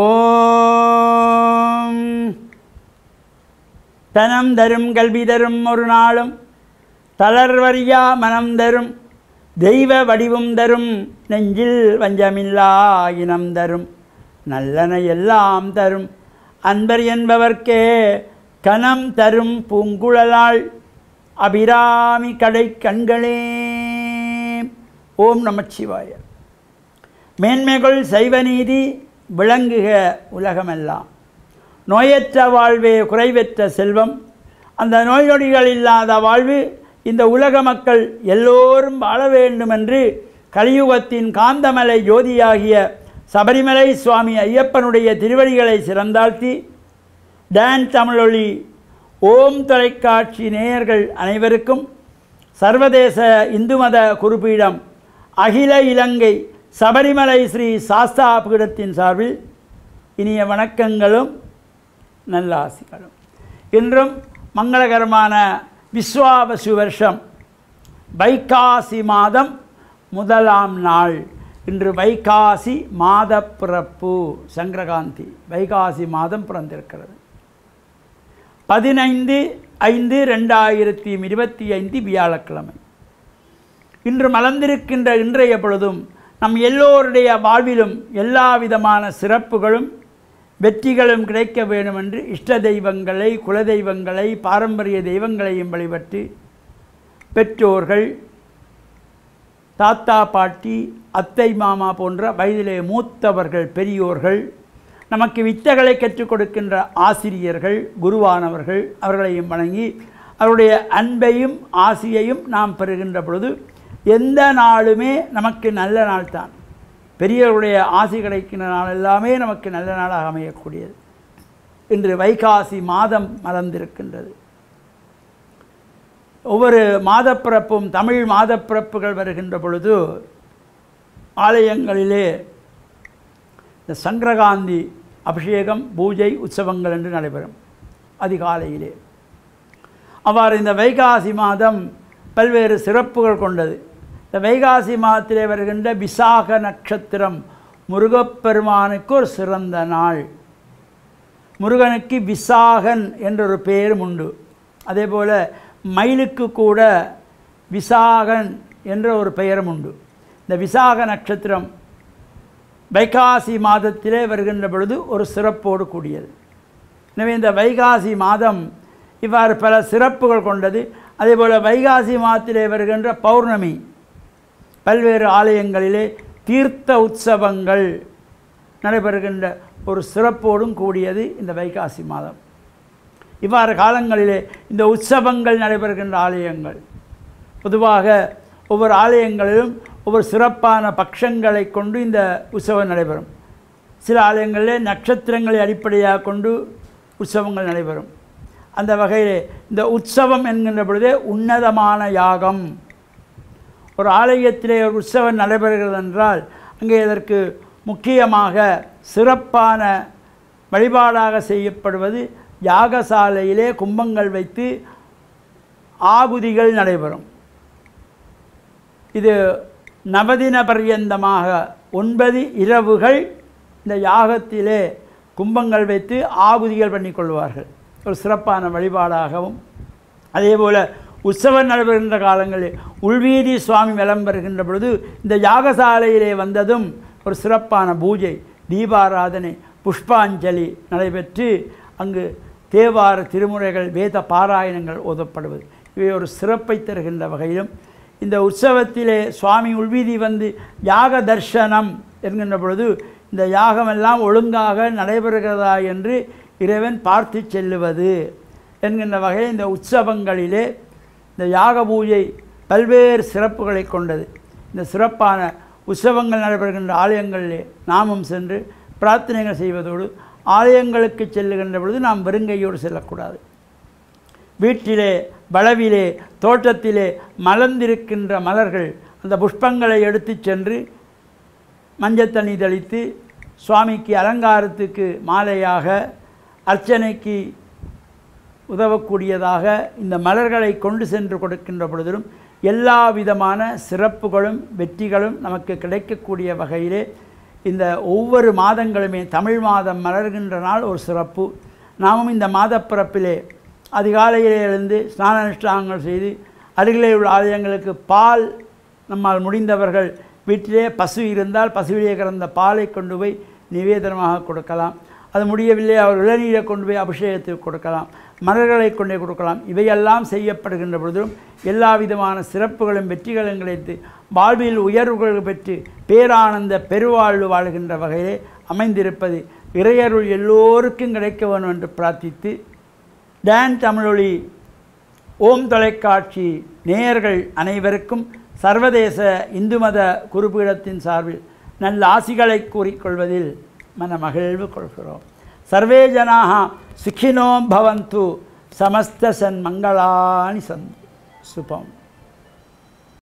ஓம் தனம் தரும் கல்வி தரும் ஒரு நாளும் தளர்வறியா மனம் தரும் தெய்வ வடிவும் தரும் நெஞ்சில் வஞ்சமில்லா இனம் தரும் நல்லன எல்லாம் தரும் அன்பர் என்பவர்க்கே கனம் தரும் பூங்குழலாள் அபிராமி கடை கண்களே. ஓம் நமச்சிவாய. மேன்மைகள் சைவநீதி விளங்குக உலகமெல்லாம். நோயற்ற வாழ்வே குறைவற்ற செல்வம். அந்த நோய் நொடிகள் இல்லாத வாழ்வு இந்த உலக மக்கள் எல்லோரும் வாழ வேண்டுமென்று கலியுகத்தின் காந்தமலை ஜோதியாகிய சபரிமலை சுவாமி ஐயப்பனுடைய திருவடிகளை சிறந்தாழ்த்தி டான் தமிழொலி ஓம் தொலைக்காட்சி நேயர்கள் அனைவருக்கும் சர்வதேச இந்து மத குருபீடம் அகில இலங்கை சபரிமலை ஸ்ரீ சாஸ்தா பீடத்தின் சார்பில் இனிய வணக்கங்களும் நல்லாசிகளும். இன்றும் மங்களகரமான விஸ்வாவசு வருஷம் வைகாசி மாதம் முதலாம் நாள். இன்று வைகாசி மாத பிறப்பு, சங்கரகாந்தி வைகாசி மாதம் பிறந்திருக்கிறது. 15/5/2025 வியாழக்கிழமை. இன்று மலர்ந்திருக்கின்ற இன்றைய பொழுதும் நம் எல்லோருடைய வாழ்விலும் எல்லா விதமான சிறப்புகளும் வெற்றிகளும் கிடைக்க வேண்டுமென்று இஷ்ட தெய்வங்களை, குலதெய்வங்களை, பாரம்பரிய தெய்வங்களையும் வழிபட்டு பெற்றோர்கள், தாத்தா பாட்டி, அத்தை மாமா போன்ற வயதிலே மூத்தவர்கள், பெரியோர்கள், நமக்கு வித்தைகளை கற்றுக் கொடுக்கின்ற ஆசிரியர்கள், குருவானவர்கள் அவர்களையும் வணங்கி அவருடைய அன்பையும் ஆசியையும் நாம் பெறுகின்ற பொழுது எந்த நாளுமே நமக்கு நல்ல நாள் தான். பெரியவருடைய ஆசி கிடைக்கின்ற நாள் எல்லாமே நமக்கு நல்ல நாளாக அமையக்கூடியது. இன்று வைகாசி மாதம் மலர்ந்திருக்கின்றது. ஒவ்வொரு மாதப்பிறப்பும் தமிழ் மாதப்பிறப்புகள் வருகின்ற பொழுது ஆலயங்களிலே இந்த சங்கரகாந்தி அபிஷேகம், பூஜை, உற்சவங்கள் என்று நடைபெறும் அதிகாலையிலே. அவ்வாறு இந்த வைகாசி மாதம் பல்வேறு சிறப்புகள் கொண்டது. இந்த வைகாசி மாதத்திலே வருகின்ற விசாக நட்சத்திரம் முருகப்பெருமானுக்கு ஒரு சிறந்த நாள். முருகனுக்கு விசாகன் என்றொரு பெயரும் உண்டு. அதே போல் மயிலுக்கு கூட விசாகன் என்ற ஒரு பெயரும் உண்டு. இந்த விசாக நட்சத்திரம் வைகாசி மாதத்திலே வருகின்ற பொழுது ஒரு சிறப்போடு கூடியது. எனவே இந்த வைகாசி மாதம் இவ்வாறு பல சிறப்புகள் கொண்டது. அதே போல் வைகாசி மாதத்திலே வருகின்ற பௌர்ணமி பல்வேறு ஆலயங்களிலே தீர்த்த உற்சவங்கள் நடைபெறுகின்ற ஒரு சிறப்போடும் கூடியது இந்த வைகாசி மாதம். இவ்வாறு காலங்களிலே இந்த உற்சவங்கள் நடைபெறுகின்ற ஆலயங்கள் பொதுவாக ஒவ்வொரு ஆலயங்களிலும் ஒவ்வொரு சிறப்பான பட்சங்களை கொண்டு இந்த உற்சவம் நடைபெறும். சில ஆலயங்களிலே நட்சத்திரங்களை அடிப்படையாக கொண்டு உற்சவங்கள் நடைபெறும். அந்த வகையிலே இந்த உற்சவம் என்கின்ற பொழுதே உன்னதமான யாகம். ஒரு ஆலயத்திலே ஒரு உற்சவம் நடைபெறுகிறது என்றால் அங்கே இதற்கு முக்கியமாக சிறப்பான வழிபாடாக செய்யப்படுவது யாகசாலையிலே கும்பங்கள் வைத்து ஆகுதிகள் நடைபெறும். இது நவதின பர்யந்தமாக 9 இரவுகள் இந்த யாகத்திலே கும்பங்கள் வைத்து ஆகுதிகள் பண்ணிக்கொள்வார்கள். ஒரு சிறப்பான வழிபாடாகவும், அதே போல் உற்சவம் நடைபெறுகின்ற காலங்களில் உள்வீதி சுவாமி வலம் வருகின்ற பொழுது இந்த யாகசாலையிலே வந்ததும் ஒரு சிறப்பான பூஜை, தீபாராதனை, புஷ்பாஞ்சலி நடைபெற்று அங்கு தேவார திருமுறைகள், வேத பாராயணங்கள் ஓதப்படுவது இவை ஒரு சிறப்பை தருகின்ற வகையிலும் இந்த உற்சவத்திலே சுவாமி உள்வீதி வந்து யாக தர்சனம் என்கின்ற பொழுது இந்த யாகமெல்லாம் ஒழுங்காக நடைபெறுகிறதா என்று இறைவன் பார்த்து செல்லுவது என்கின்ற வகையில் இந்த உற்சவங்களிலே இந்த யாக பூஜை பல்வேறு சிறப்புகளை கொண்டது. இந்த சிறப்பான உற்சவங்கள் நடைபெறுகின்ற ஆலயங்களிலே நாமும் சென்று பிரார்த்தனைகள் செய்வதோடு ஆலயங்களுக்கு செல்லுகின்ற பொழுது நாம் வெறுங்கையோடு செல்லக்கூடாது. வீட்டிலே, வளவிலே, தோட்டத்திலே மலர்ந்திருக்கின்ற மலர்கள் அந்த புஷ்பங்களை எடுத்து சென்று மஞ்சள் தண்ணி தெளித்து சுவாமிக்கு அலங்காரத்துக்கு மாலையாக, அர்ச்சனைக்கு உதவக்கூடியதாக இந்த மலர்களை கொண்டு சென்று கொடுக்கின்ற பொழுதிலும் எல்லா விதமான சிறப்புகளும் வெற்றிகளும் நமக்கு கிடைக்கக்கூடிய வகையிலே இந்த ஒவ்வொரு மாதங்களுமே தமிழ் மாதம் மலர்கின்ற நாள் ஒரு சிறப்பு. நாமும் இந்த மாதப்பிறப்பிலே அதிகாலையிலே எழுந்து ஸ்நான அனுஷ்டானங்கள் செய்து அருகிலே உள்ள ஆலயங்களுக்கு பால் நம்மால் முடிந்தவர்கள் வீட்டிலே பசு இருந்தால் பசுவிலே கறந்த பாலை கொண்டு போய் நிவேதனமாக கொடுக்கலாம். அது முடியவில்லை அவர் இளநீரை கொண்டு போய் அபிஷேகத்துக்கு கொடுக்கலாம், மலர்களை கொண்டே கொடுக்கலாம். இவையெல்லாம் செய்யப்படுகின்ற பொழுதும் எல்லா விதமான சிறப்புகளும் வெற்றிகளும் கிடைத்து வாழ்வில் உயர்வுகள் பெற்று பேரானந்த பெருவாழ்வு வாழ்கின்ற வகையிலே அமைந்திருப்பது இறையருள் எல்லோருக்கும் கிடைக்க வேண்டும் என்று பிரார்த்தித்து, டான் தமிழொலி ஓம் தொலைக்காட்சி நேயர்கள் அனைவருக்கும் சர்வதேச இந்து மத குருபீடத்தின் சார்பில் நல்ல ஆசிகளை கூறிக்கொள்வதில் மனமகிழ்வு கொள்கிறோம். சர்வே ஜனாக சுகினோ பவந்து, சமஸ்த சன்மங்களானி சந்து. சுபம்.